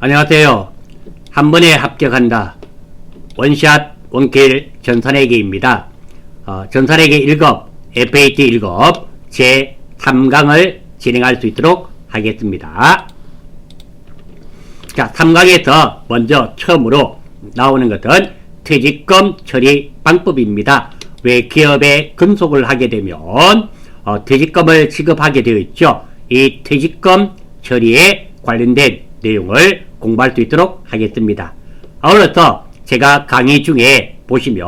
안녕하세요. 한 번에 합격한다. 원샷 원킬 전산회계입니다. 전산회계 1급, FAT 1급 제 3강을 진행할 수 있도록 하겠습니다. 자, 3강에서 먼저 처음으로 나오는 것은 퇴직금 처리 방법입니다. 왜 기업에 근속을 하게 되면 퇴직금을 지급하게 되어 있죠. 이 퇴직금 처리에 관련된 내용을 공부할 수 있도록 하겠습니다. 아울러서 제가 강의 중에 보시면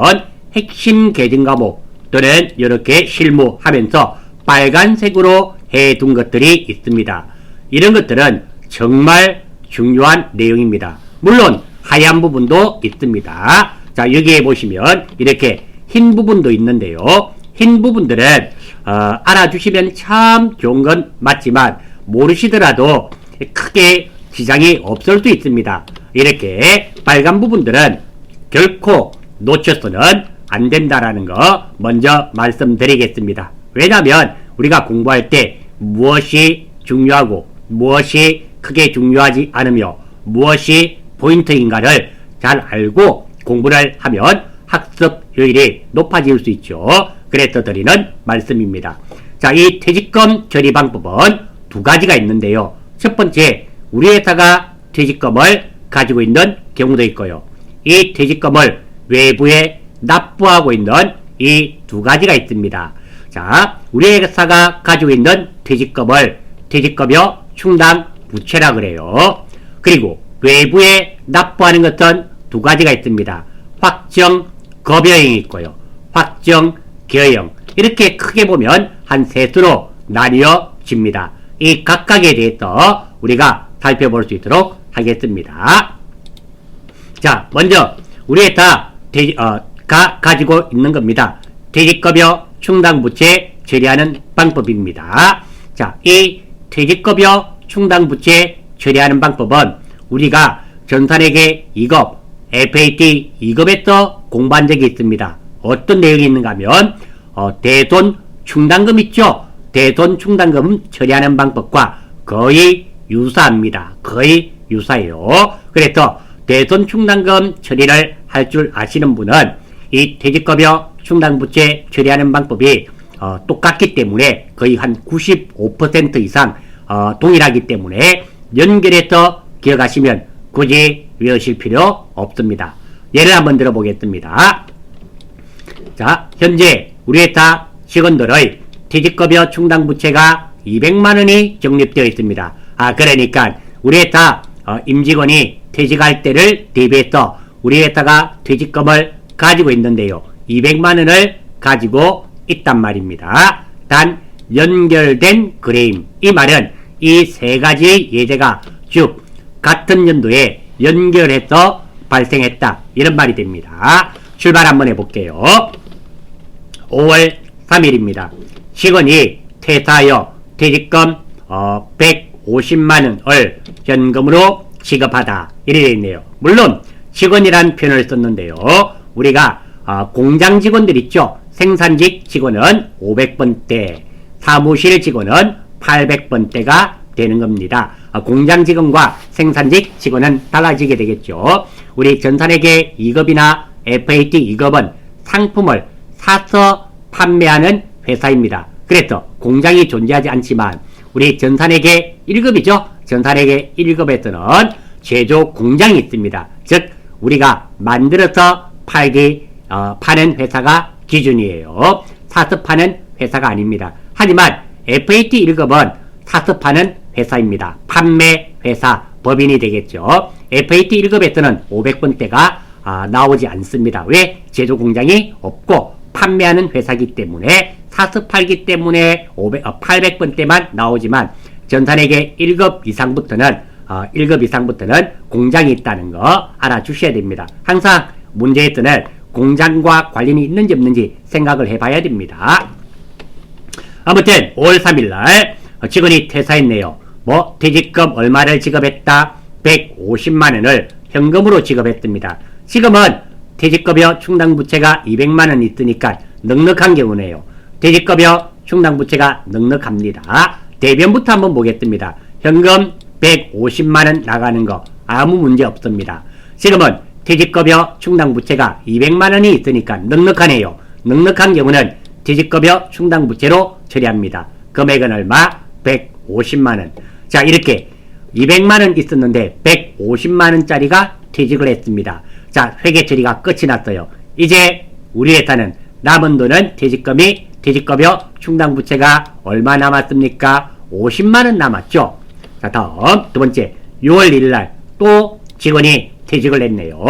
핵심 계정 과목 또는 이렇게 실무하면서 빨간색으로 해둔 것들이 있습니다. 이런 것들은 정말 중요한 내용입니다. 물론 하얀 부분도 있습니다. 자, 여기에 보시면 이렇게 흰 부분도 있는데요. 흰 부분들은 알아주시면 참 좋은 건 맞지만 모르시더라도 크게 지장이 없을 수 있습니다. 이렇게 빨간 부분들은 결코 놓쳐서는 안 된다라는 거 먼저 말씀드리겠습니다. 왜냐하면 우리가 공부할 때 무엇이 중요하고 무엇이 크게 중요하지 않으며 무엇이 포인트인가를 잘 알고 공부를 하면 학습 효율이 높아질 수 있죠. 그래서 드리는 말씀입니다. 자, 이 퇴직금 처리 방법은 두 가지가 있는데요. 첫 번째, 우리 회사가 퇴직금을 가지고 있는 경우도 있고요. 이 퇴직금을 외부에 납부하고 있는 이 두 가지가 있습니다. 자, 우리 회사가 가지고 있는 퇴직금을 퇴직급여 충당 부채라 그래요. 그리고 외부에 납부하는 것은 두 가지가 있습니다. 확정 급여형이 있고요. 확정 기여형. 이렇게 크게 보면 한 세 수로 나뉘어집니다. 이 각각에 대해서 우리가 살펴볼 수 있도록 하겠습니다. 자, 먼저 우리 회사 가지고 있는 겁니다. 퇴직급여 충당부채 처리하는 방법입니다. 자, 이 퇴직급여 충당부채 처리하는 방법은 우리가 전산회계 2급, FAT 2급에서 공부한 적이 있습니다. 어떤 내용이 있는가 하면 대손 충당금 있죠? 대손 충당금 처리하는 방법과 거의 유사합니다. 거의 유사해요. 그래서 대손 충당금 처리를 할 줄 아시는 분은 이 퇴직급여 충당부채 처리하는 방법이 똑같기 때문에 거의 한 95% 이상 동일하기 때문에 연결해서 기억하시면 굳이 외우실 필요 없습니다. 예를 한번 들어보겠습니다. 자, 현재 우리 회사 직원들의 퇴직급여 충당부채가 200만원이 적립되어 있습니다. 그러니까 우리 회사 임직원이 퇴직할 때를 대비해서 우리 회사가 퇴직금을 가지고 있는데요. 200만원을 가지고 있단 말입니다. 단 연결된 그레임, 이 말은 이 세 가지의 예제가 쭉 같은 연도에 연결해서 발생했다, 이런 말이 됩니다. 출발 한번 해볼게요. 5월 3일입니다. 직원이 퇴사하여 퇴직금 150만원을 현금으로 지급하다, 이래 되어 있네요. 물론 직원이란 표현을 썼는데요. 우리가 공장 직원들 있죠? 생산직 직원은 500번대, 사무실 직원은 800번대가 되는 겁니다. 공장 직원과 생산직 직원은 달라지게 되겠죠. 우리 전산회계 2급이나 FAT 2급은 상품을 사서 판매하는 회사입니다. 그래서 공장이 존재하지 않지만 우리 전산회계 1급이죠. 전산회계 1급에서는 제조 공장이 있습니다. 즉 우리가 만들어서 파는 회사가 기준이에요. 사서 파는 회사가 아닙니다. 하지만 FAT 1급은 사서 파는 회사입니다. 판매 회사, 법인이 되겠죠. FAT 1급에서는 500번대가 나오지 않습니다. 왜? 제조 공장이 없고 판매하는 회사이기 때문에 사서 팔기 때문에 800번대만 나오지만 전산회계 1급 이상부터는 1급 이상부터는 공장이 있다는 거 알아주셔야 됩니다. 항상 문제에서는 공장과 관련이 있는지 없는지 생각을 해봐야 됩니다. 아무튼 5월 3일날 직원이 퇴사했네요. 퇴직금 얼마를 지급했다? 150만원을 현금으로 지급했습니다. 지금은 퇴직급여 충당부채가 200만원 있으니까 넉넉한 경우네요. 퇴직급여 충당부채가 넉넉합니다. 대변부터 한번 보겠습니다. 현금 150만원 나가는 거 아무 문제 없습니다. 지금은 퇴직급여 충당부채가 200만원이 있으니까 넉넉하네요. 넉넉한 경우는 퇴직급여 충당부채로 처리합니다. 금액은 얼마? 150만원. 자, 이렇게 200만원 있었는데 150만원짜리가 퇴직을 했습니다. 자, 회계 처리가 끝이 났어요. 이제 우리 회사는 남은 돈은 퇴직급여 충당부채가 얼마 남았습니까? 50만원 남았죠. 자, 다음 두 번째, 6월 1일날 또 직원이 퇴직을 했네요.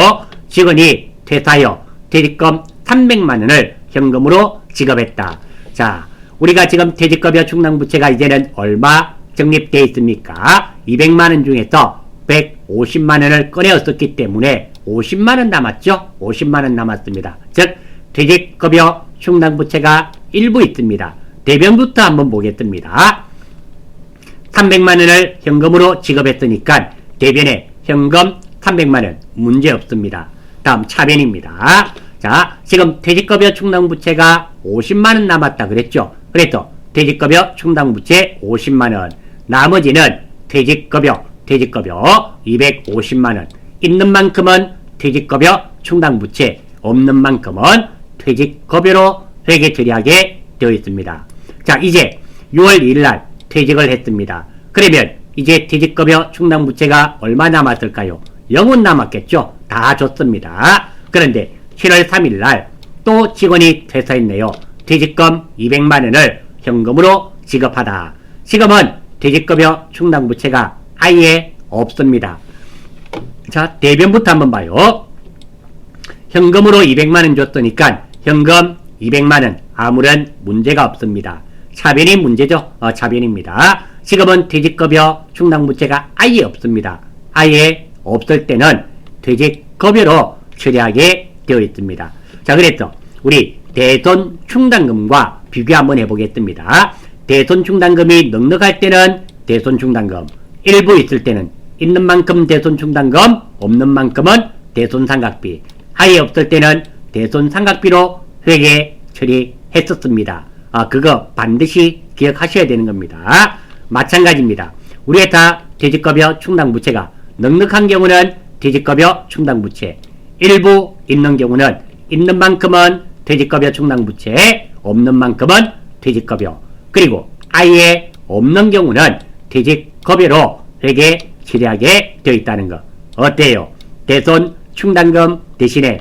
직원이 퇴사하여 퇴직금 300만원을 현금으로 지급했다. 자, 우리가 지금 퇴직급여 충당부채가 이제는 얼마 적립되어 있습니까? 200만원 중에서 150만원을 꺼내었었기 때문에 50만원 남았죠? 50만원 남았습니다. 즉, 퇴직급여 충당부채가 일부 있습니다. 대변부터 한번 보겠습니다. 300만원을 현금으로 지급했으니까 대변에 현금 300만원 문제 없습니다. 다음 차변입니다. 자, 지금 퇴직급여 충당부채가 50만원 남았다 그랬죠? 그래서 퇴직급여 충당부채 50만원, 나머지는 퇴직급여 250만원, 있는 만큼은 퇴직급여 충당부채, 없는 만큼은 퇴직급여로 회계 처리하게 되어 있습니다. 자, 이제 6월 2일날 퇴직을 했습니다. 그러면 이제 퇴직급여 충당부채가 얼마 남았을까요? 0은 남았겠죠? 다 줬습니다. 그런데 7월 3일날 또 직원이 퇴사했네요. 퇴직금 200만원을 현금으로 지급하다. 지금은 퇴직급여 충당부채가 아예 없습니다. 자, 대변부터 한번 봐요. 현금으로 200만원 줬으니까 현금 200만원 아무런 문제가 없습니다. 차변이 문제죠? 차변입니다. 지금은 퇴직급여 충당부채가 아예 없습니다. 아예 없을 때는 퇴직급여로 처리하게 되어 있습니다. 자, 그래서 우리 대손 충당금과 비교 한번 해보겠습니다. 대손 충당금이 넉넉할 때는 대손 충당금, 일부 있을 때는 있는 만큼 대손 충당금, 없는 만큼은 대손 상각비, 아예 없을 때는 대손 상각비로 회계 처리했었습니다. 그거 반드시 기억하셔야 되는 겁니다. 마찬가지입니다. 우리 회사 퇴직급여 충당부채가 넉넉한 경우는 퇴직급여 충당부채, 일부 있는 경우는 있는 만큼은 퇴직급여 충당부채, 없는 만큼은 퇴직급여, 그리고 아예 없는 경우는 퇴직급여로 회계 처리하게 되어 있다는 거. 어때요? 대손 충당금 대신에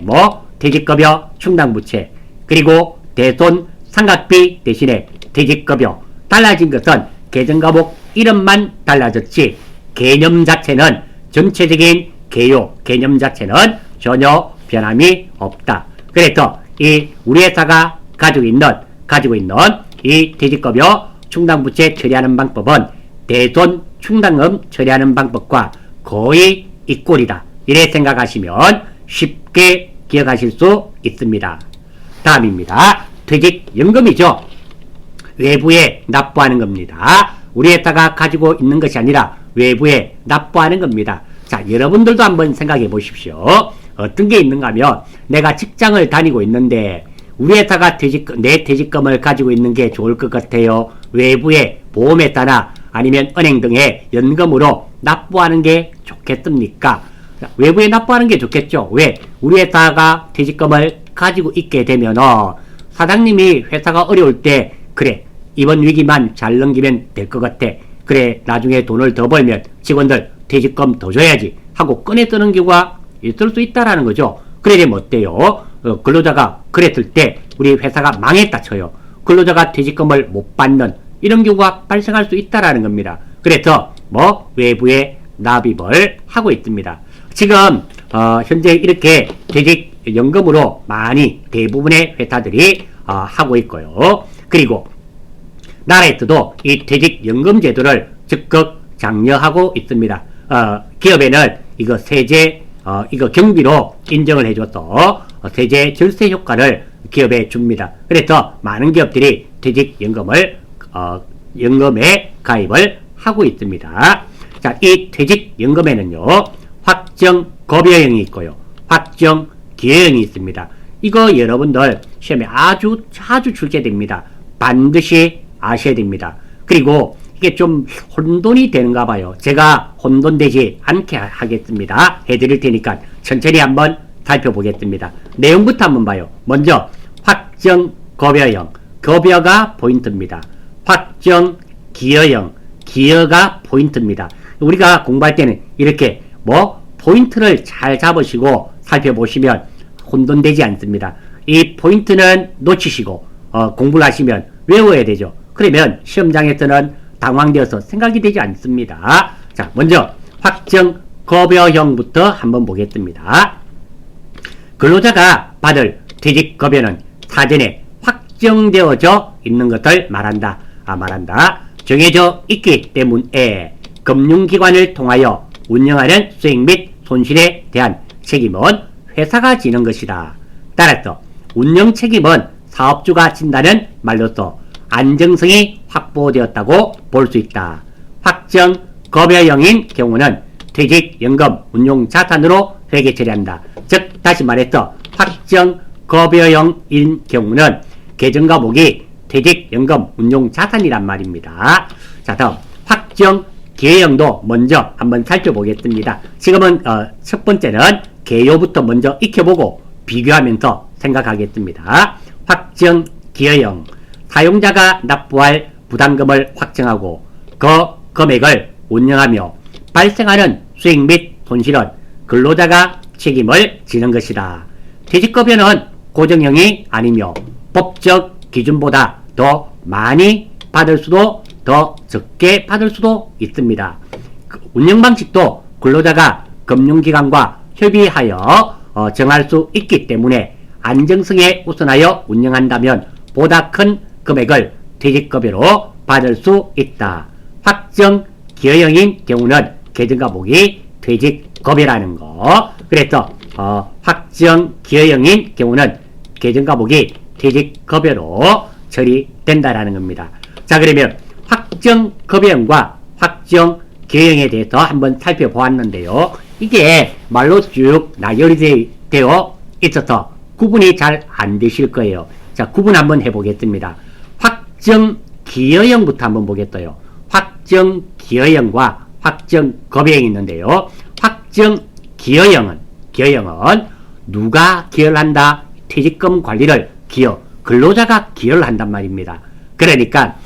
퇴직급여 충당부채, 그리고 대손 상각비 대신에 퇴직급여. 달라진 것은 계정과목 이름만 달라졌지 개념 자체는, 전체적인 개요 개념 자체는 전혀 변함이 없다. 그래서 이 우리 회사가 가지고 있는 이 퇴직급여 충당부채 처리하는 방법은 대손 충당금 처리하는 방법과 거의 이꼴이다. 이래 생각하시면 쉽게 기억하실 수 있습니다. 다음입니다. 퇴직연금이죠. 외부에 납부하는 겁니다. 우리 회사가 가지고 있는 것이 아니라 외부에 납부하는 겁니다. 자, 여러분들도 한번 생각해 보십시오. 어떤 게 있는가 하면 내가 직장을 다니고 있는데 우리 회사가 내 퇴직금을 가지고 있는 게 좋을 것 같아요. 외부에 보험회사나 아니면 은행 등에 연금으로 납부하는 게 좋겠습니까? 자, 외부에 납부하는 게 좋겠죠. 왜? 우리 회사가 퇴직금을 가지고 있게 되면 사장님이 회사가 어려울 때 그래, 이번 위기만 잘 넘기면 될 것 같아. 그래, 나중에 돈을 더 벌면 직원들 퇴직금 더 줘야지 하고 꺼내 쓰는 경우가 있을 수 있다라는 거죠. 그래 되면 어때요? 근로자가 그랬을 때 우리 회사가 망했다 쳐요. 근로자가 퇴직금을 못 받는 이런 경우가 발생할 수 있다라는 겁니다. 그래서 외부에 납입을 하고 있습니다. 지금 현재 이렇게 퇴직연금으로 많이 대부분의 회사들이 하고 있고요. 그리고 나라에서도 이 퇴직연금 제도를 적극 장려하고 있습니다. 기업에는 이거 세제, 이거 경비로 인정을 해줘서 세제 절세 효과를 기업에 줍니다. 그래서 많은 기업들이 퇴직연금을 연금에 가입을 하고 있습니다. 자, 이 퇴직연금에는요, 확정급여형이 있고요, 확정기여형이 있습니다. 이거 여러분들 시험에 아주 자주 출제됩니다. 반드시 아셔야 됩니다. 그리고 이게 좀 혼돈이 되는가 봐요. 제가 혼돈되지 않게 하겠습니다. 해드릴 테니까 천천히 한번 살펴보겠습니다. 내용부터 한번 봐요. 먼저 확정 급여형, 급여가 포인트입니다. 확정 기여형, 기여가 포인트입니다. 우리가 공부할 때는 이렇게 포인트를 잘 잡으시고 살펴보시면 혼돈되지 않습니다. 이 포인트는 놓치시고 공부를 하시면 외워야 되죠. 그러면 시험장에서는 당황되어서 생각이 되지 않습니다. 자, 먼저 확정 급여형부터 한번 보겠습니다. 근로자가 받을 퇴직급여는 사전에 확정되어져 있는 것을 말한다. 정해져 있기 때문에 금융기관을 통하여 운영하는 수익 및 손실에 대한 책임은 회사가 지는 것이다. 따라서 운영 책임은 사업주가 진다는 말로써 안정성이 확보되었다고 볼 수 있다. 확정 급여형인 경우는 퇴직연금 운용자산으로 회계 처리한다. 즉 다시 말해서 확정 급여형인 경우는 계정과목이 퇴직연금 운용자산이란 말입니다. 자, 다음 확정 기여형도 먼저 한번 살펴보겠습니다. 지금은 첫 번째는 개요부터 먼저 익혀보고 비교하면서 생각하겠습니다. 확정 기여형, 사용자가 납부할 부담금을 확정하고 그 금액을 운영하며 발생하는 수익 및 손실은 근로자가 책임을 지는 것이다. 퇴직급여는 고정형이 아니며 법적 기준보다 더 많이 받을 수도 더 적게 받을 수도 있습니다. 운영 방식도 근로자가 금융기관과 협의하여 정할 수 있기 때문에 안정성에 우선하여 운영한다면 보다 큰 금액을 퇴직급여로 받을 수 있다. 확정 기여형인 경우는 계정과목이 퇴직급여라는 거. 그래서 확정 기여형인 경우는 계정과목이 퇴직급여로 처리된다라는 겁니다. 자, 그러면 확정 급여형과 확정 기여형에 대해서 한번 살펴보았는데요. 이게 말로 쭉 나열이 되어 있어서 구분이 잘 안 되실 거예요. 자, 구분 한번 해보겠습니다. 확정 기여형부터 한번 보겠어요. 확정 기여형과 확정 급여형이 있는데요. 확정 기여형은 누가 기여를 한다? 퇴직금 관리를 근로자가 기여를 한단 말입니다. 그러니까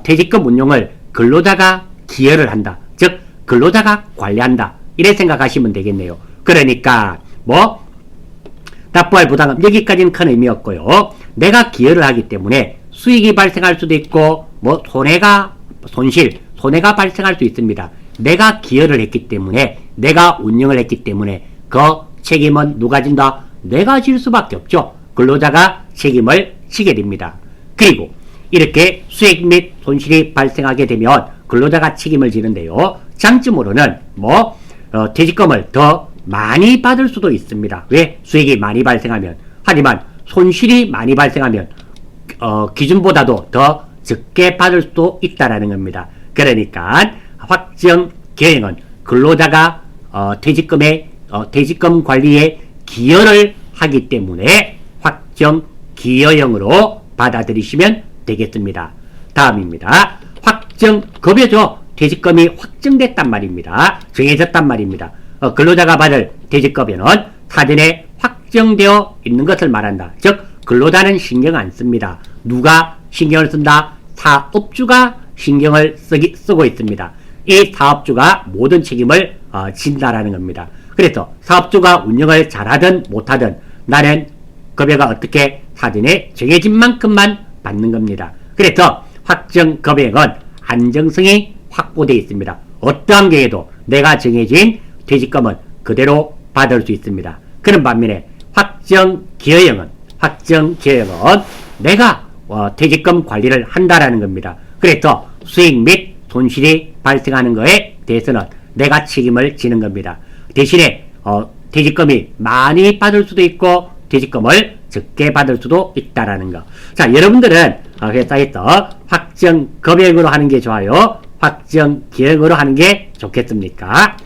퇴직금 운용을 근로자가 기여를 한다. 즉 근로자가 관리한다. 이래 생각하시면 되겠네요. 그러니까 납부할 부담금 여기까지는 큰 의미 없고요. 내가 기여를 하기 때문에 수익이 발생할 수도 있고 손해가 발생할 수 있습니다. 내가 기여를 했기 때문에, 내가 운영을 했기 때문에 그 책임은 누가 진다? 내가 질 수밖에 없죠. 근로자가 책임을 지게 됩니다. 그리고 이렇게 수익 및 손실이 발생하게 되면 근로자가 책임을 지는데요. 장점으로는 퇴직금을 더 많이 받을 수도 있습니다. 왜? 수익이 많이 발생하면. 하지만 손실이 많이 발생하면 기준보다도 더 적게 받을 수도 있다라는 겁니다. 그러니까 확정 기여형은 근로자가 퇴직금 관리에 기여를 하기 때문에 확정 기여형으로 받아들이시면 되겠습니다. 다음입니다. 확정 급여죠. 퇴직금이 확정됐단 말입니다. 정해졌단 말입니다. 근로자가 받을 퇴직급여는 사전에 확정되어 있는 것을 말한다. 즉 근로자는 신경 안 씁니다. 누가 신경을 쓴다? 사업주가 신경을 쓰고 있습니다. 이 사업주가 모든 책임을 진다라는 겁니다. 그래서 사업주가 운영을 잘하든 못하든 나는 급여가 어떻게 사전에 정해진 만큼만 받는 겁니다. 그래서 확정 급여는 안정성이 확보되어 있습니다. 어떠한 경우에도 내가 정해진 퇴직금은 그대로 받을 수 있습니다. 그런 반면에 확정 기여형은 내가 퇴직금 관리를 한다라는 겁니다. 그래서 수익 및 손실이 발생하는 것에 대해서는 내가 책임을 지는 겁니다. 대신에 퇴직금이 많이 받을 수도 있고 퇴직금을 적게 받을 수도 있다라는 거. 자, 여러분들은 회사에서 확정 급여형으로 하는 게 좋아요? 확정 기여형으로 하는 게 좋겠습니까?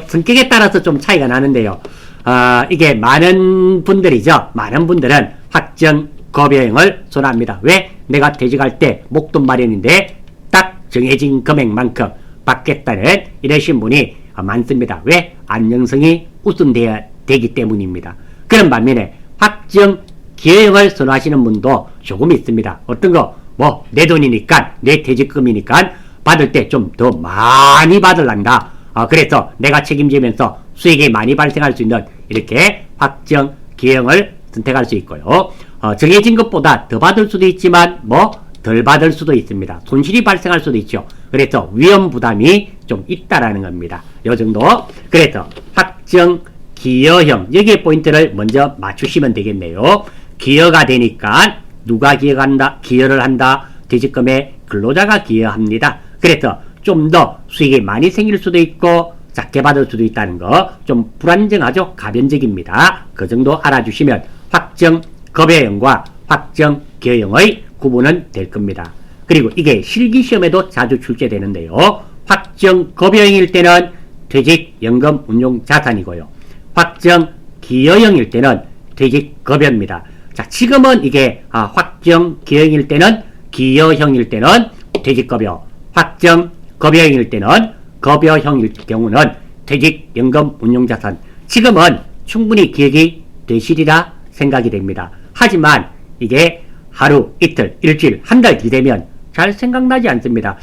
성격에 따라서 좀 차이가 나는데요. 이게 많은 분들은 확정 급여형을 선호합니다. 왜? 내가 퇴직할 때 목돈 마련인데 정해진 금액만큼 받겠다는 이러신 분이 많습니다. 왜? 안정성이 우선되어야 되기 때문입니다. 그런 반면에 확정 기여형을 선호하시는 분도 조금 있습니다. 어떤 거? 뭐 내 돈이니까, 내 퇴직금이니까 받을 때 좀 더 많이 받을란다. 그래서 내가 책임지면서 수익이 많이 발생할 수 있는 이렇게 확정 기여형을 선택할 수 있고요. 정해진 것보다 더 받을 수도 있지만 뭐 덜 받을 수도 있습니다. 손실이 발생할 수도 있죠. 그래서 위험 부담이 좀 있다라는 겁니다. 요 정도. 그래서 확정 기여형, 여기에 포인트를 먼저 맞추시면 되겠네요. 기여가 되니까 누가 기여를 한다? 퇴직금에 근로자가 기여합니다. 그래서 좀 더 수익이 많이 생길 수도 있고 작게 받을 수도 있다는 거 좀 불안정하죠. 가변적입니다. 그 정도 알아주시면 확정 급여형과 확정 기여형의 구분은 될 겁니다. 그리고 이게 실기시험에도 자주 출제되는데요. 확정 급여형일 때는 퇴직연금 운용자산이고요. 확정 기여형일 때는 퇴직급여입니다. 자, 지금은 이게 확정 기여형일 때는 기여형일 때는 퇴직급여, 확정 급여형일 때는 급여형일 경우는 퇴직연금 운용자산. 지금은 충분히 기억이 되시리라 생각이 됩니다. 하지만 이게 하루, 이틀, 일주일, 한 달 뒤되면 잘 생각나지 않습니다.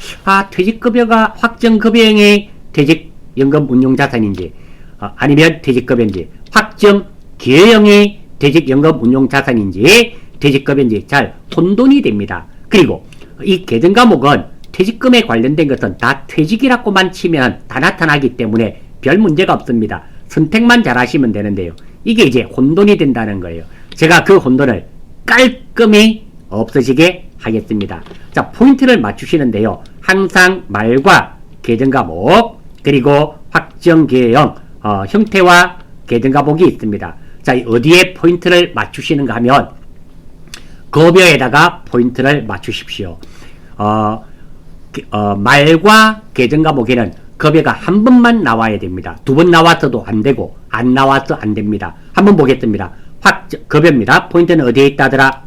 퇴직급여가 확정급여형이 퇴직연금 운용자산인지 아니면 퇴직급여인지, 확정 기여형이 퇴직연금 운용자산인지 퇴직급여인지 잘 혼돈이 됩니다. 그리고 이 계정 과목은 퇴직금에 관련된 것은 다 퇴직이라고만 치면 다 나타나기 때문에 별 문제가 없습니다. 선택만 잘 하시면 되는데요. 이게 이제 혼돈이 된다는 거예요. 제가 그 혼돈을 깔끔히 없어지게 하겠습니다. 자, 포인트를 맞추시는데요. 항상 말과 계정 과목 그리고 확정 기여형 형태와 계정 과목이 있습니다. 자, 어디에 포인트를 맞추시는가 하면 급여에다가 포인트를 맞추십시오. 말과 계정 과목에는 급여가 한 번만 나와야 됩니다. 두 번 나왔어도 안 되고 안 나와서 안 됩니다. 한번 보겠습니다. 급여입니다. 포인트는 어디에 있다더라?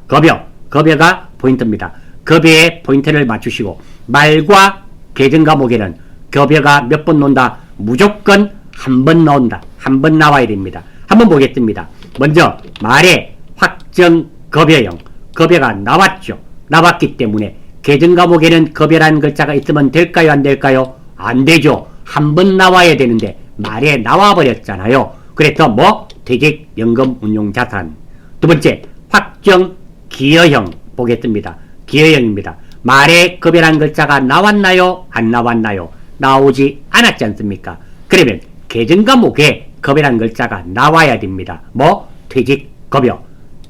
급여가 포인트입니다. 급여에 포인트를 맞추시고 말과 계정 과목에는 급여가 몇 번 나온다? 무조건 한 번 나온다. 한 번 나와야 됩니다. 한번 보겠습니다. 먼저 말에 확정 급여형 급여가 나왔죠. 나왔기 때문에 계정 과목에는 급여라는 글자가 있으면 될까요? 안 될까요? 안 되죠. 한 번 나와야 되는데 말에 나와버렸잖아요. 그래서 뭐 퇴직연금 운용자산. 두 번째 확정 기여형 보겠습니다. 기여형입니다. 말에 급여라는 글자가 나왔나요? 안 나왔나요? 나오지 않았지 않습니까? 그러면 계정 과목에 급여라는 글자가 나와야 됩니다. 뭐 퇴직급여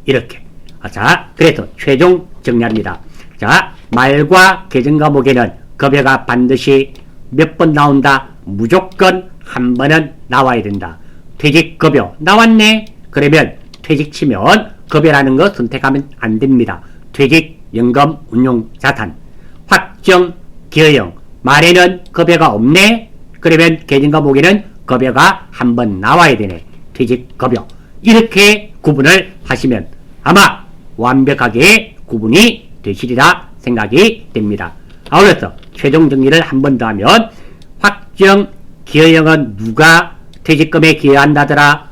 이렇게. 자, 그래서 최종 정리합니다. 자, 말과 계정 과목에는 급여가 반드시 몇 번 나온다? 무조건 한 번은 나와야 된다. 퇴직급여 나왔네? 그러면 퇴직 치면 급여라는 거 선택하면 안 됩니다. 퇴직연금 운용자산. 확정 기여형 말에는 급여가 없네? 그러면 계정 과목에는 급여가 한 번 나와야 되네. 퇴직급여. 이렇게 구분을 하시면 아마 완벽하게 구분이 되시리라 생각이 됩니다. 아울러서 최종 정리를 한 번 더 하면 확정 기여형은 누가 퇴직금에 기여한다더라?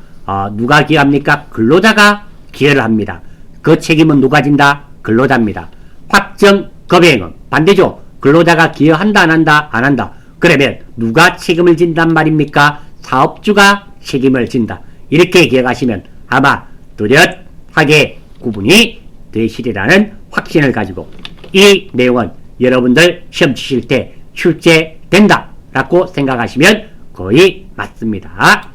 누가 기여합니까? 근로자가 기여를 합니다. 그 책임은 누가 진다? 근로자입니다. 확정 급여형은 반대죠. 근로자가 기여한다 안 한다? 안 한다. 그러면 누가 책임을 진단 말입니까? 사업주가 책임을 진다. 이렇게 기억하시면 아마 뚜렷하게 구분이 되시리라는 확신을 가지고 이 내용은 여러분들 시험 치실 때 출제된다 라고 생각하시면 거의 맞습니다.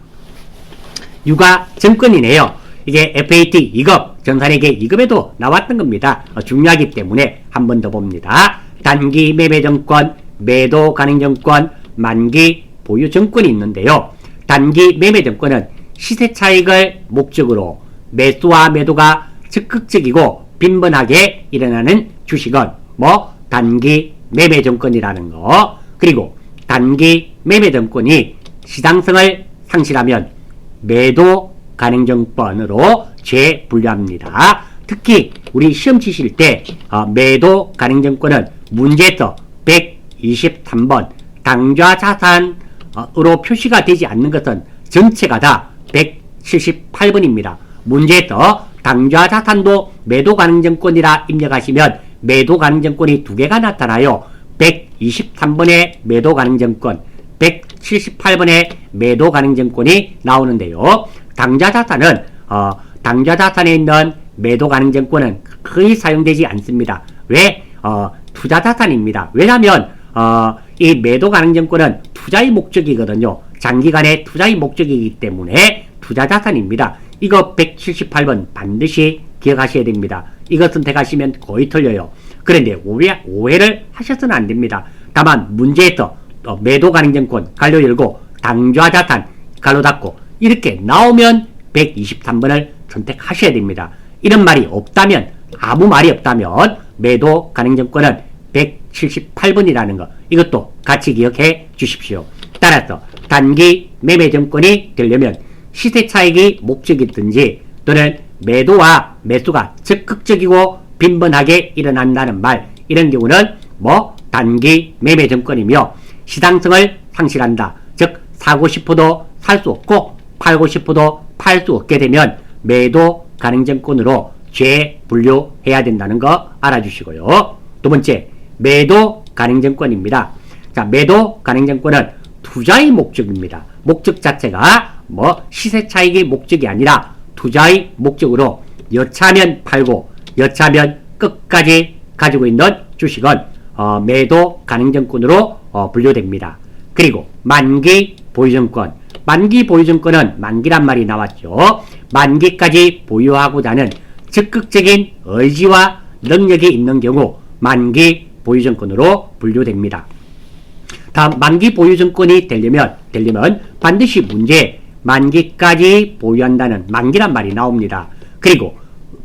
유가증권이네요. 이게 FAT 2급, 전산회계 2급에도 나왔던 겁니다. 중요하기 때문에 한 번 더 봅니다. 단기 매매증권, 매도 가능증권, 만기 보유증권이 있는데요. 단기 매매증권은 시세 차익을 목적으로 매수와 매도가 적극적이고 빈번하게 일어나는 주식은 뭐 단기 매매증권이라는 거. 그리고 단기 매매증권이 시장성을 상실하면 매도 가능증권으로 재분류합니다. 특히 우리 시험 치실 때 매도 가능증권은 문제에서 123번 당좌 자산으로 표시가 되지 않는 것은 전체가 다 178번입니다. 문제에서 당좌 자산도 매도 가능증권이라 입력하시면 매도 가능증권이 두 개가 나타나요. 123번의 매도 가능증권, 178번의 매도 가능증권이 나오는데요. 당좌 자산에 있는 매도 가능증권은 거의 사용되지 않습니다. 왜? 투자 자산입니다. 왜냐하면 이 매도 가능증권은 투자의 목적이거든요. 장기간의 투자의 목적이기 때문에 투자 자산입니다. 이거 178번 반드시 기억하셔야 됩니다. 이거 선택하시면 거의 틀려요. 그런데 오해를 하셔서는 안 됩니다. 다만 문제에서 매도 가능증권 갈로 열고 당좌 자산 갈로 닫고 이렇게 나오면 123번을 선택하셔야 됩니다. 이런 말이 없다면, 아무 말이 없다면 매도 가능증권은 178번이라는 거, 이것도 같이 기억해 주십시오. 따라서 단기 매매증권이 되려면 시세차익이 목적이든지 또는 매도와 매수가 적극적이고 빈번하게 일어난다는 말, 이런 경우는 단기 매매증권이며 시장성을 상실한다. 즉 사고 싶어도 살 수 없고 팔고 싶어도 팔 수 없게 되면 매도 가능증권으로 재분류해야 된다는 거 알아주시고요. 두 번째, 매도 가능증권입니다. 자, 매도 가능증권은 투자의 목적입니다. 목적 자체가 시세 차익의 목적이 아니라 투자의 목적으로 여차하면 팔고 여차하면 끝까지 가지고 있는 주식은 매도 가능증권으로 분류됩니다. 그리고 만기 보유증권. 만기 보유증권은 만기란 말이 나왔죠. 만기까지 보유하고자 하는 적극적인 의지와 능력이 있는 경우 만기 보유증권으로 분류됩니다. 다음, 만기 보유증권이 되려면 반드시 문제에 만기까지 보유한다는 만기란 말이 나옵니다. 그리고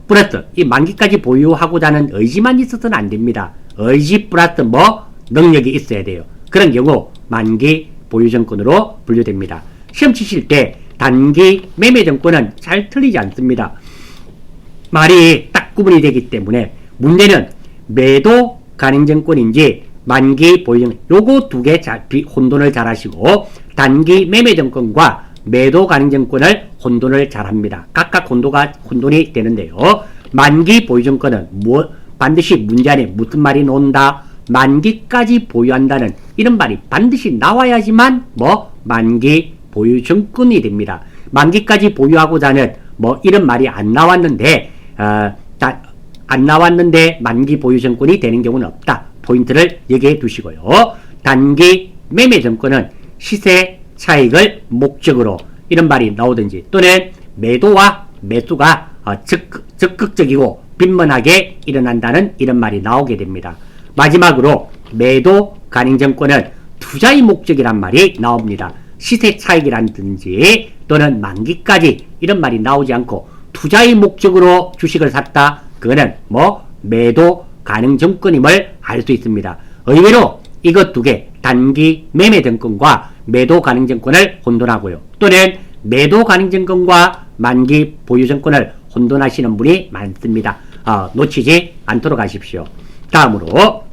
플러스 이 만기까지 보유하고자 하는 의지만 있어서는 안 됩니다. 의지 플러스 능력이 있어야 돼요. 그런 경우 만기 보유증권으로 분류됩니다. 시험 치실 때 단기 매매증권은 잘 틀리지 않습니다. 말이 딱 구분이 되기 때문에 문제는 매도 가능증권인지 만기 보유증권, 요거 두 개 혼돈을 잘 하시고 단기 매매증권과 매도 가능증권을 혼돈을 잘 합니다. 각각 혼돈이 되는데요. 만기 보유증권은 반드시 문제 안에 무슨 말이 나온다? 만기까지 보유한다는 이런 말이 반드시 나와야지만 만기 보유증권이 됩니다. 만기까지 보유하고자 하는 이런 말이 안 나왔는데 만기 보유증권이 되는 경우는 없다. 포인트를 여기에 두시고요. 단기 매매증권은 시세 차익을 목적으로 이런 말이 나오든지 또는 매도와 매수가 적극적이고 빈번하게 일어난다는 이런 말이 나오게 됩니다. 마지막으로 매도 가능증권은 투자의 목적이란 말이 나옵니다. 시세 차익이라든지 또는 만기까지 이런 말이 나오지 않고 투자의 목적으로 주식을 샀다. 그거는 매도 가능증권임을 알 수 있습니다. 의외로 이것 두 개, 단기 매매증권과 매도 가능증권을 혼돈하고요. 또는 매도 가능증권과 만기 보유증권을 혼돈하시는 분이 많습니다. 놓치지 않도록 하십시오. 다음으로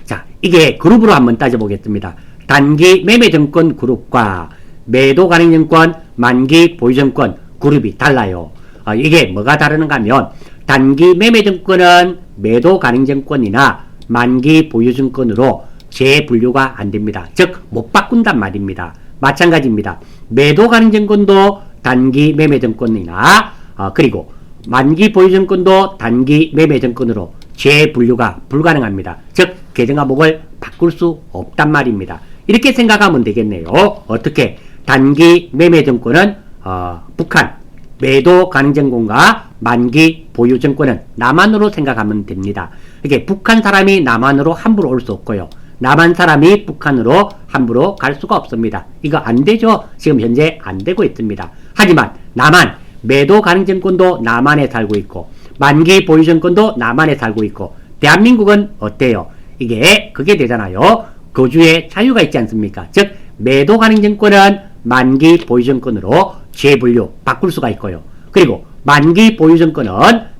자, 이게 그룹으로 한번 따져보겠습니다. 단기 매매증권 그룹과 매도 가능증권, 만기 보유증권 그룹이 달라요. 이게 뭐가 다르는가 하면 단기 매매증권은 매도 가능증권이나 만기 보유증권으로 재분류가 안됩니다. 즉 못 바꾼단 말입니다. 마찬가지입니다. 매도 가능증권도 단기 매매증권이나 그리고 만기 보유증권도 단기 매매증권으로 재분류가 불가능합니다. 즉 계정화목을 바꿀 수 없단 말입니다. 이렇게 생각하면 되겠네요. 어떻게? 단기 매매증권은 북한, 매도 가능증권과 만기 보유증권은 남한으로 생각하면 됩니다. 이게 북한 사람이 남한으로 함부로 올 수 없고요. 남한 사람이 북한으로 함부로 갈 수가 없습니다. 이거 안 되죠? 지금 현재 안 되고 있습니다. 하지만 남한, 매도 가능증권도 남한에 살고 있고 만기 보유증권도 남한에 살고 있고 대한민국은 어때요? 그게 되잖아요. 거주의 자유가 있지 않습니까? 즉 매도 가능증권은 만기 보유증권으로 재분류 바꿀 수가 있고요. 그리고 만기 보유증권은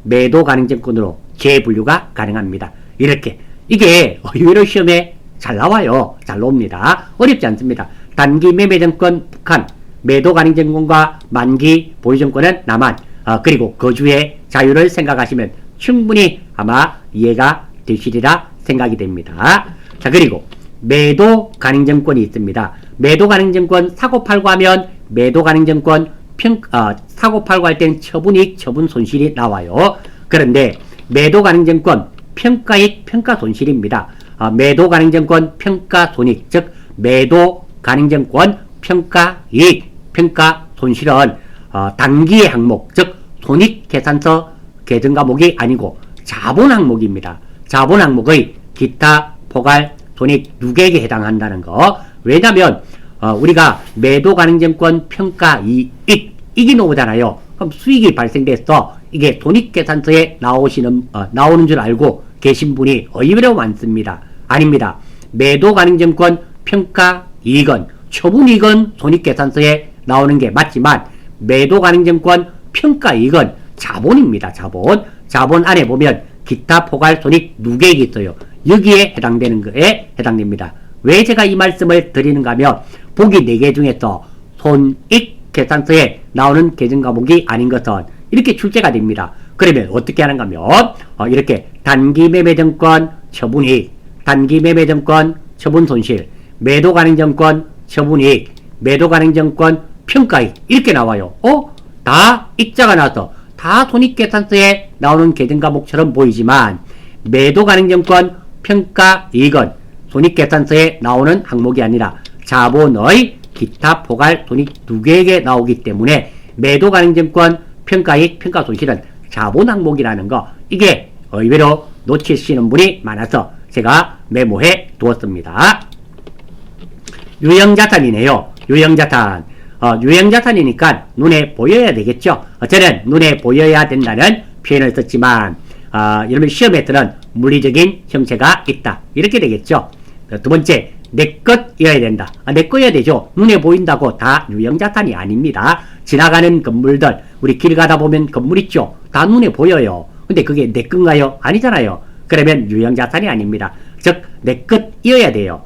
매도 가능증권으로 재분류가 가능합니다. 이렇게 이게 의외로 시험에 잘 나와요. 잘 나옵니다. 어렵지 않습니다. 단기 매매정권 북한, 매도 가능정권과 만기 보유정권은 남한, 그리고 거주의 자유를 생각하시면 충분히 아마 이해가 되시리라 생각이 됩니다. 자, 그리고 매도 가능정권이 있습니다. 매도 가능정권 사고팔고 하면 매도 가능정권 사고팔고 할 때는 처분이익, 처분 손실이 나와요. 그런데 매도 가능정권 평가이익, 평가손실입니다. 매도 가능정권 평가손익, 즉 매도 가능정권 평가이익, 평가손실은 단기의 항목, 즉 손익계산서 계정 과목이 아니고 자본 항목입니다. 자본 항목의 기타, 포괄, 손익 누계액에 해당한다는 거. 왜냐하면 우리가 매도 가능정권 평가이익이 나오잖아요. 그럼 수익이 발생돼서 이게 손익계산서에 나오는 줄 알고 계신 분이 의외로 많습니다. 아닙니다. 매도 가능정권 평가이익은 처분이익은 손익계산서에 나오는 게 맞지만 매도 가능정권 평가이익은 자본입니다. 자본 안에 보면 기타 포괄 손익 누계액이 있어요. 여기에 해당되는 거에 해당됩니다. 왜 제가 이 말씀을 드리는가 하면 보기 4개 중에서 손익계산서에 나오는 계정과목이 아닌 것은 이렇게 출제가 됩니다. 그러면 어떻게 하는가 하면 이렇게 단기매매정권 처분이익, 단기매매정권 처분손실, 매도가능정권 처분이익, 매도가능정권 평가이익 이렇게 나와요. 다 익자가 나서 다 손익계산서에 나오는 계정과목처럼 보이지만 매도가능정권 평가이익은 손익계산서에 나오는 항목이 아니라 자본의 기타 포괄 손익 누계액에 나오기 때문에 매도가능정권 평가이익, 평가손실은 자본 항목이라는 거, 이게 의외로 놓치시는 분이 많아서 제가 메모해 두었습니다. 유형자산이네요. 유형자산. 유형자산이니까 눈에 보여야 되겠죠. 저는 눈에 보여야 된다는 표현을 썼지만 여러분 시험에서는 물리적인 형체가 있다 이렇게 되겠죠. 두 번째, 내 것이어야 된다. 내 거여야 되죠. 눈에 보인다고 다 유형자산이 아닙니다. 지나가는 건물들, 우리 길 가다 보면 건물 있죠. 다 눈에 보여요. 근데 그게 내 건가요? 아니잖아요. 그러면 유형자산이 아닙니다. 즉 내 것이어야 돼요.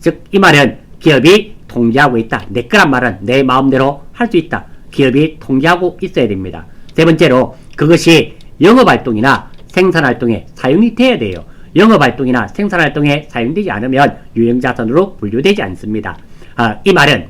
즉 이 말은 기업이 통제하고 있다. 내 거란 말은 내 마음대로 할 수 있다. 기업이 통제하고 있어야 됩니다. 세 번째로 그것이 영업활동이나 생산활동에 사용이 돼야 돼요. 영업활동이나 생산활동에 사용되지 않으면 유형자산으로 분류되지 않습니다. 이 말은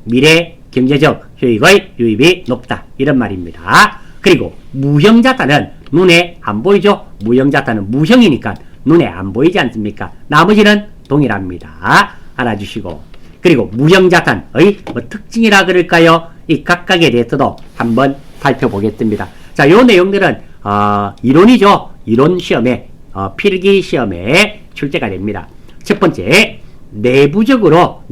미래 경제적 효익의 유입이 높다 이런 말입니다. 그리고 무형자산은 눈에 안 보이죠. 무형자산은 무형이니까 눈에 안 보이지 않습니까? 나머지는 동일합니다. 알아주시고, 그리고 무형자산의 특징이라 그럴까요? 이 각각에 대해서도 한번 살펴보겠습니다. 자, 요 내용들은 이론이죠. 이론 시험에 필기 시험에 출제가 됩니다. 첫 번째, 내부적으로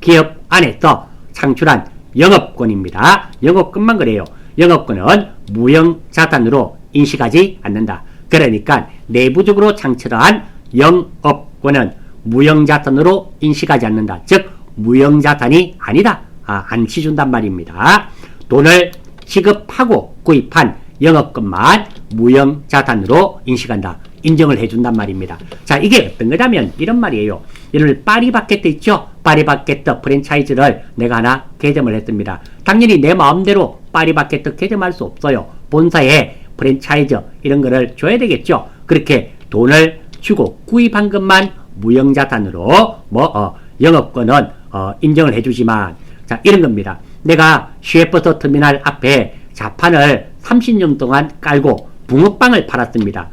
기업 안에서 창출한 영업권입니다. 영업권만 그래요. 영업권은 무형자산으로 인식하지 않는다. 그러니까 내부적으로 창출한 영업권은 무형자산으로 인식하지 않는다. 즉 무형자산이 아니다. 안 치준단 말입니다. 돈을 지급하고 구입한 영업권만 무형자산으로 인식한다. 인정을 해준단 말입니다. 자, 이게 어떤 거냐면 이런 말이에요. 예를 파리바게뜨 있죠? 파리바게뜨 프랜차이즈를 내가 하나 개점을 했습니다. 당연히 내 마음대로 파리바게뜨 개점할 수 없어요. 본사에 프랜차이즈 이런 거를 줘야 되겠죠. 그렇게 돈을 주고 구입한 것만 무형자산으로 영업권은 인정을 해주지만, 자, 이런 겁니다. 내가 시외버스 터미널 앞에 자판을 30년 동안 깔고 붕어빵을 팔았습니다.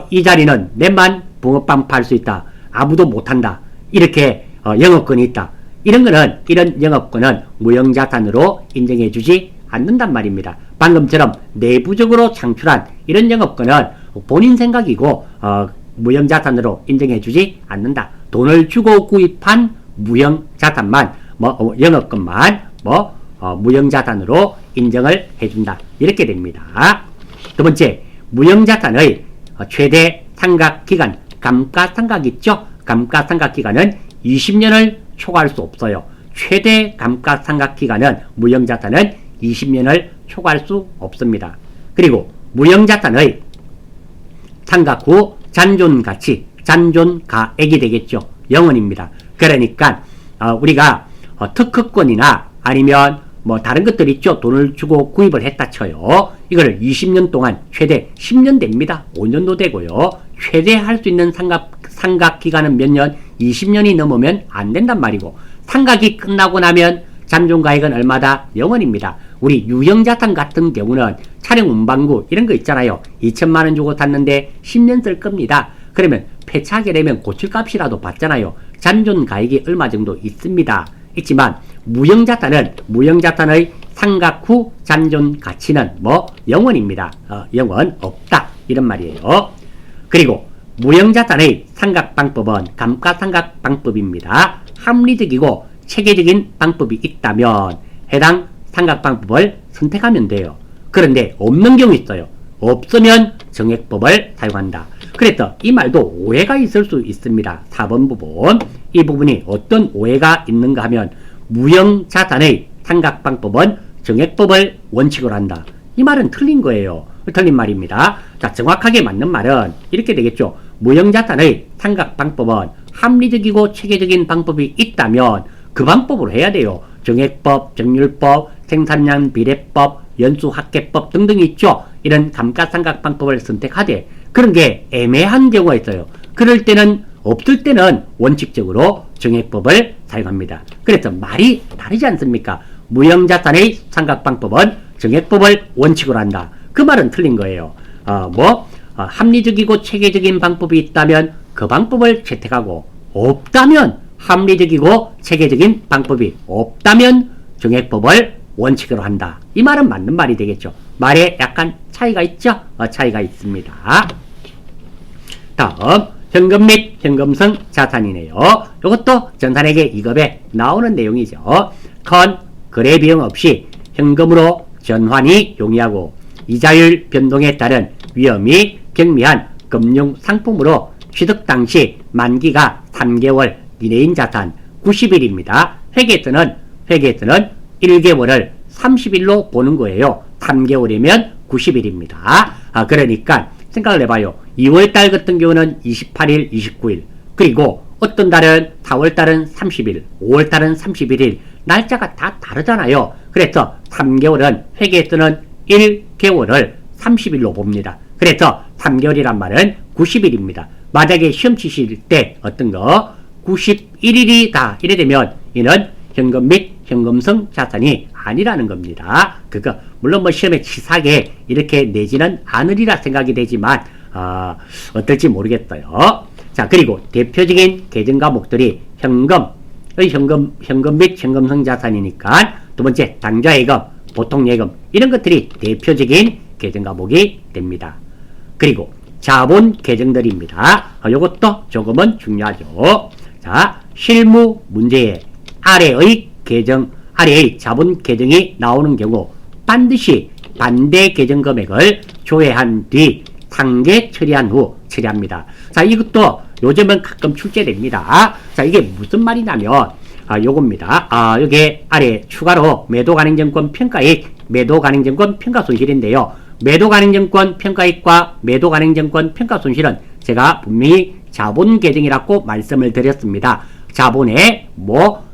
이 자리는 내만 붕어빵 팔 수 있다. 아무도 못한다. 이렇게 영업권이 있다. 이런 영업권은 무형자산으로 인정해주지 않는단 말입니다. 방금처럼 내부적으로 창출한 이런 영업권은 본인 생각이고 무형자산으로 인정해주지 않는다. 돈을 주고 구입한 무형자산만 영업권만 무형자산으로 인정을 해준다. 이렇게 됩니다. 두 번째, 무형자산의 최대 상각기간, 감가상각 있죠? 감가상각기간은 20년을 초과할 수 없어요. 최대 감가상각기간은 무형자산은 20년을 초과할 수 없습니다. 그리고 무형자산의 상각 후 잔존가치, 잔존가액이 되겠죠. 영원입니다. 그러니까 우리가 특허권이나 아니면 뭐 다른 것들 있죠. 돈을 주고 구입을 했다 쳐요. 이거를 20년 동안 최대 10년 됩니다. 5년도 되고요. 최대 할 수 있는 상각 기간은 몇 년? 20년이 넘으면 안 된단 말이고, 상각이 끝나고 나면 잠정가액은 얼마다? 영원입니다. 우리 유형자산 같은 경우는 차량 운반구 이런 거 있잖아요. 2천만 원 주고 탔는데 10년 쓸 겁니다. 그러면 폐차하게 되면 고칠값이라도 받잖아요. 잔존가액이 얼마 정도 있습니다. 있지만 무형자산의 상각 후 잔존 가치는 뭐 영원입니다. 영원 없다 이런 말이에요. 그리고 무형자산의 상각 방법은 감가상각 방법입니다. 합리적이고 체계적인 방법이 있다면 해당 상각 방법을 선택하면 돼요. 그런데 없는 경우 있어요. 없으면 정액법을 사용한다. 그래서 이 말도 오해가 있을 수 있습니다. 4번 부분. 이 부분이 어떤 오해가 있는가 하면 무형자산의 상각 방법은 정액법을 원칙으로 한다. 이 말은 틀린 거예요. 틀린 말입니다. 자, 정확하게 맞는 말은 이렇게 되겠죠. 무형자산의 상각 방법은 합리적이고 체계적인 방법이 있다면 그 방법으로 해야 돼요. 정액법, 정률법, 생산량 비례법, 연수합계법 등등이 있죠. 이런 감가상각 방법을 선택하되 그런 게 애매한 경우가 있어요. 그럴 때는 없을 때는 원칙적으로 정액법을 사용합니다. 그래서 말이 다르지 않습니까? 무형자산의 상각 방법은 정액법을 원칙으로 한다. 그 말은 틀린 거예요. 합리적이고 체계적인 방법이 있다면 그 방법을 채택하고, 없다면 합리적이고 체계적인 방법이 없다면 정액법을 원칙으로 한다. 이 말은 맞는 말이 되겠죠. 말에 약간 차이가 있죠? 차이가 있습니다. 다음 현금 및 현금성 자산이네요. 이것도 전산회계 2급에 나오는 내용이죠. 큰 거래 비용 없이 현금으로 전환이 용이하고 이자율 변동에 따른 위험이 경미한 금융 상품으로 취득 당시 만기가 3개월 이내인 자산 90일입니다. 회계에서는 1개월을 30일로 보는 거예요. 3개월이면 90일입니다. 그러니까 생각을 해봐요. 2월달 같은 경우는 28일, 29일. 그리고 어떤 달은 4월달은 30일, 5월달은 31일. 날짜가 다 다르잖아요. 그래서 3개월은 회계에서는 1개월을 30일로 봅니다. 그래서 3개월이란 말은 90일입니다. 만약에 시험 치실 때 어떤 거 91일이다 이래 되면 이는 현금 및 현금성 자산이 아니라는 겁니다. 그거 물론 뭐 시험에 치사하게 이렇게 내지는 않으리라 생각이 되지만 어떨지 모르겠어요. 자, 그리고 대표적인 계정 과목들이 현금 및 현금성 자산이니까 두 번째 당좌예금, 보통예금 이런 것들이 대표적인 계정 과목이 됩니다. 그리고 자본 계정들입니다. 이것도 조금은 중요하죠. 자, 실무 문제에 아래의 자본 계정이 나오는 경우 반드시 반대 계정 금액을 조회한 뒤 상계 처리한 후 처리합니다. 자, 이것도 요즘은 가끔 출제됩니다. 자, 이게 무슨 말이냐면 요겁니다. 여기 아래 추가로 매도가능증권 평가익, 매도가능증권 평가손실인데요. 매도가능증권 평가익과 매도가능증권 평가손실은 제가 분명히 자본 계정이라고 말씀을 드렸습니다. 자본에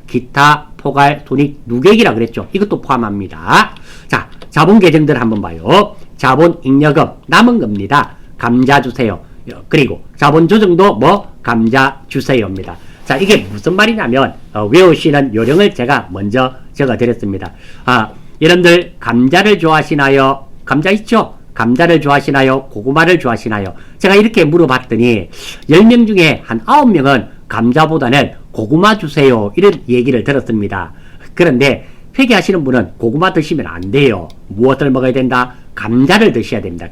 기타, 포괄, 손익, 누계액이라 그랬죠. 이것도 포함합니다. 자, 자본 계정들 한번 봐요. 자본 잉여금 남은 겁니다. 감자 주세요. 그리고 자본 조정도 감자 주세요입니다. 자, 이게 무슨 말이냐면 외우시는 요령을 제가 먼저 적어드렸습니다. 여러분들 감자를 좋아하시나요? 감자 있죠? 감자를 좋아하시나요? 고구마를 좋아하시나요? 제가 이렇게 물어봤더니 10명 중에 한 9명은 감자보다는 고구마 주세요 이런 얘기를 들었습니다. 그런데 회계하시는 분은 고구마 드시면 안 돼요. 무엇을 먹어야 된다? 감자를 드셔야 됩니다.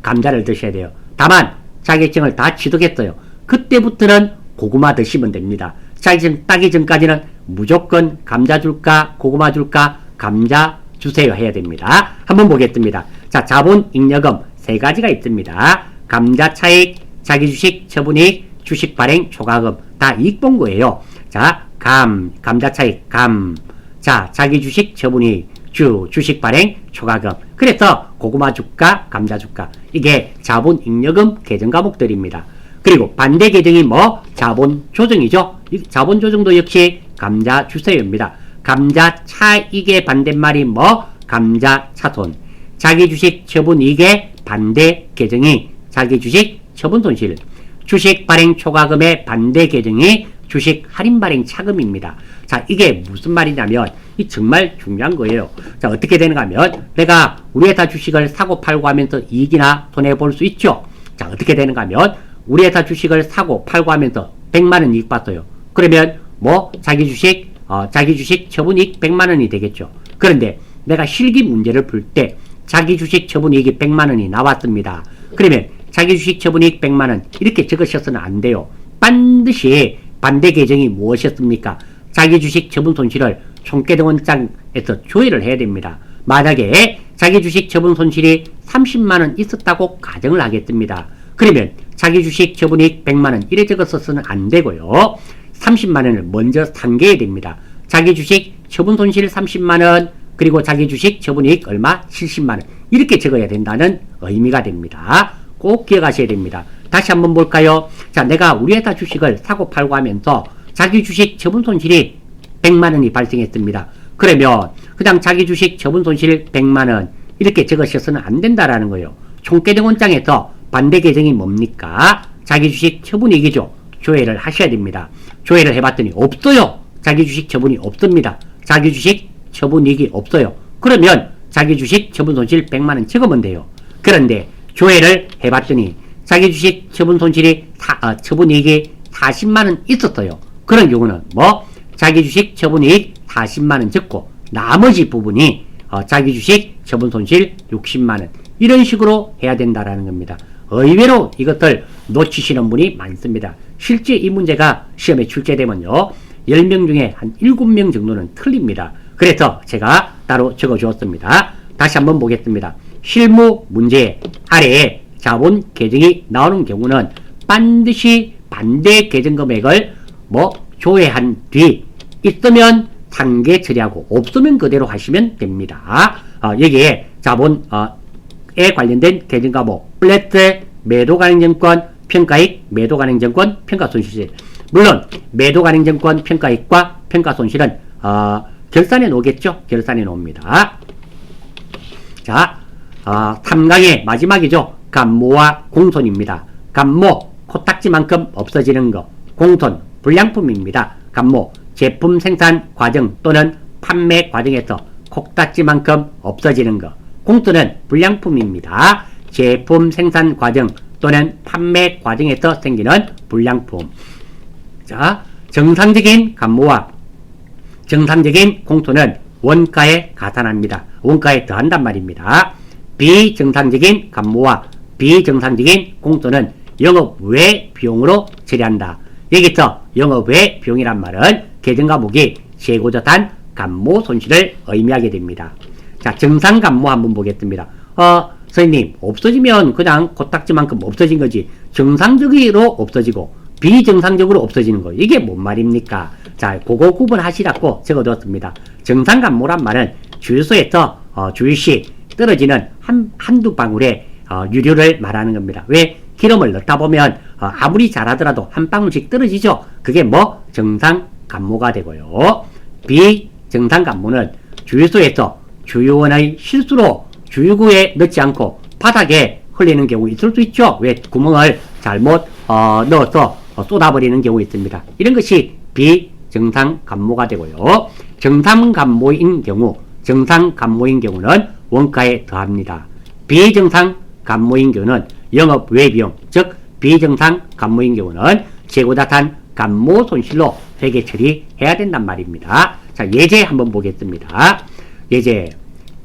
감자를 드셔야 돼요. 다만 자격증을 다 취득했어요. 그때부터는 고구마 드시면 됩니다. 자격증 따기 전까지는 무조건 감자 줄까 고구마 줄까 감자 주세요 해야 됩니다. 한번 보겠습니다. 자, 자본 잉여금 세 가지가 있습니다. 감자 차익, 자기주식 처분이익, 주식 발행 초과금 다 이익본 거예요. 자, 감자 차익 자, 자기주식 처분이익, 주식 발행 초과금. 그래서 고구마 주가, 감자 주가 이게 자본 잉여금 계정 과목들입니다. 그리고 반대 계정이 뭐? 자본 조정이죠. 이 자본 조정도 역시 감자 주세요입니다. 감자 차익의 반대말이 뭐? 감자 차손. 자기 주식 처분 이익의 반대 계정이 자기 주식 처분 손실. 주식 발행 초과금의 반대 계정이 주식 할인 발행 차금입니다. 자, 이게 무슨 말이냐면 이 정말 중요한 거예요. 자, 어떻게 되는가 하면 내가 우리 회사 주식을 사고 팔고 하면서 이익이나 손해 볼 수 있죠. 자, 어떻게 되는가 하면 우리 회사 주식을 사고 팔고 하면서 100만 원 이익 봤어요. 그러면 뭐 자기 주식 처분 이익 100만 원이 되겠죠. 그런데 내가 실기 문제를 풀 때 자기 주식 처분 이익이 100만 원이 나왔습니다. 그러면 자기 주식 처분 이익 100만 원 이렇게 적으셔서는 안 돼요. 반드시 반대 계정이 무엇이었습니까? 자기 주식 처분 손실을 총계정원장에서 조회를 해야 됩니다. 만약에 자기 주식 처분 손실이 30만 원 있었다고 가정을 하겠습니다. 그러면 자기 주식 처분이익 100만 원 이래 적었어서는 안 되고요. 30만 원을 먼저 상계해야 됩니다. 자기 주식 처분 손실 30만 원 그리고 자기 주식 처분이익 얼마? 70만 원 이렇게 적어야 된다는 의미가 됩니다. 꼭 기억하셔야 됩니다. 다시 한번 볼까요? 자, 내가 우리 회사 주식을 사고 팔고 하면서 자기 주식 처분 손실이 100만 원이 발생했습니다. 그러면 그냥 자기 주식 처분 손실 100만 원 이렇게 적으셔서는 안 된다라는 거예요. 총계정원장에서 반대 계정이 뭡니까? 자기 주식 처분이익이죠. 조회를 하셔야 됩니다. 조회를 해봤더니 없어요. 자기 주식 처분이 없습니다. 자기 주식 처분이익이 없어요. 그러면 자기 주식 처분 손실 100만 원 적으면 돼요. 그런데 조회를 해봤더니 자기 주식 처분 손실이 처분이익이 40만 원 있었어요. 그런 경우는 뭐 자기 주식 처분이익 40만 원 적고 나머지 부분이 자기 주식 처분 손실 60만 원 이런 식으로 해야 된다라는 겁니다. 의외로 이것들 놓치시는 분이 많습니다. 실제 이 문제가 시험에 출제되면요 10명 중에 한 7명 정도는 틀립니다. 그래서 제가 따로 적어 주었습니다. 다시 한번 보겠습니다. 실무 문제 아래에 자본 계정이 나오는 경우는 반드시 반대 계정 금액을 조회한 뒤 있으면 상계 처리하고 없으면 그대로 하시면 됩니다. 여기에 자본에 관련된 계정 과목 플랫 매도 가능증권 평가익 매도 가능증권 평가손실. 물론 매도 가능증권 평가익과 평가손실은 결산해 놓겠죠. 결산해 놓습니다. 자, 3강의 마지막이죠. 감모와 공손입니다. 감모, 코딱지만큼 없어지는 거. 공손, 불량품입니다. 감모, 제품 생산 과정 또는 판매 과정에서 코딱지만큼 없어지는 거. 공손은 불량품입니다. 제품 생산 과정 또는 판매 과정에서 생기는 불량품. 자, 정상적인 감모와 정상적인 공손은 원가에 가산합니다. 원가에 더한단 말입니다. 비정상적인 감모와 비정상적인 공손은 영업 외 비용으로 처리한다. 여기서 영업 외 비용이란 말은 계정 과목이 재고자산 감모 손실을 의미하게 됩니다. 자, 정상 감모 한번 보겠습니다. 선생님, 없어지면 그냥 코딱지만큼 없어진 거지 정상적으로 없어지고 비정상적으로 없어지는 거 이게 뭔 말입니까? 자, 그거 구분하시라고 적어두었습니다. 정상 감모란 말은 주유소에서 주유시 떨어지는 한두 방울의 유류를 말하는 겁니다. 왜? 기름을 넣다 보면 아무리 잘하더라도 한 방울씩 떨어지죠. 그게 정상 감모가 되고요. 비정상 감모는 주유소에서 주유원의 실수로 주유구에 넣지 않고 바닥에 흘리는 경우 있을 수 있죠. 왜? 구멍을 잘못 넣어서 쏟아버리는 경우 있습니다. 이런 것이 비정상 감모가 되고요. 정상 감모인 경우는 원가에 더합니다. 비정상 감모인 경우는 영업 외비용, 즉 비정상 감모인 경우는 재고자산 감모 손실로 회계 처리해야 된단 말입니다. 자, 예제 한번 보겠습니다. 예제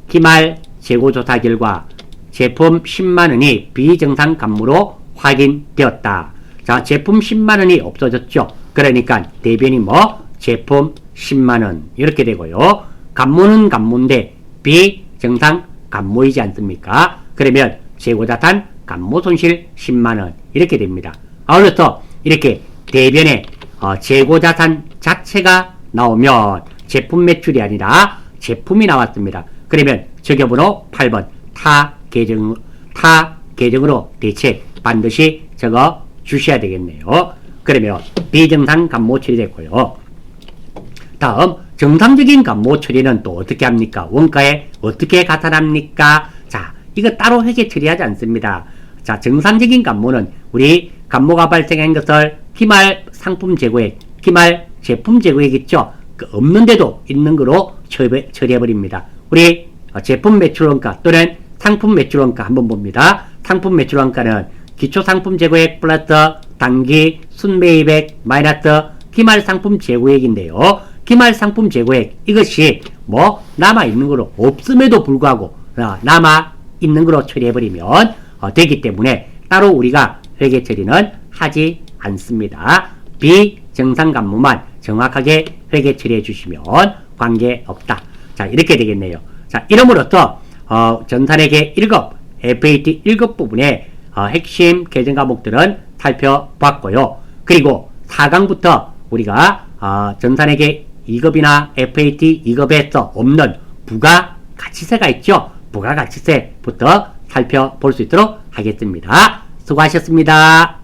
기말 재고조사 결과 제품 10만원이 비정상 감모로 확인되었다. 자, 제품 10만원이 없어졌죠. 그러니까 대변이 제품 10만원 이렇게 되고요. 감모는 감모인데 비정상 감모이지 않습니까? 그러면 재고자산 감모 손실 10만원 이렇게 됩니다. 아울러서 이렇게 대변에 재고자산 자체가 나오면 제품 매출이 아니라 제품이 나왔습니다. 그러면 적용번호 8번 타 계정으로 대책 반드시 적어 주셔야 되겠네요. 그러면 비정상 감모 처리됐고요. 다음 정상적인 감모 처리는 또 어떻게 합니까? 원가에 어떻게 가산합니까? 자, 이거 따로 회계 처리하지 않습니다. 자, 정상적인 감모는 우리 감모가 발생한 것을 기말 상품 재고액, 기말 제품 재고액 있죠? 그 없는데도 있는 거로 처리해버립니다. 우리 제품 매출원가 또는 상품 매출원가 한번 봅니다. 상품 매출원가는 기초 상품 재고액 플러스 단기 순매입액 마이너스 기말 상품 재고액인데요. 기말 상품 재고액 이것이 뭐 남아있는 거로 없음에도 불구하고 남아있는 거로 처리해버리면 되기 때문에 따로 우리가 회계 처리는 하지 않습니다. 비정상 감모만 정확하게 회계 처리해 주시면 관계없다. 자, 이렇게 되겠네요. 자, 이름으로써 전산회계 1급, FAT 1급 부분의 핵심 계정 과목들은 살펴봤고요. 그리고 4강부터 우리가 전산회계 2급이나 FAT 2급에서 없는 부가가치세가 있죠. 부가가치세부터 살펴볼 수 있도록 하겠습니다. 수고하셨습니다.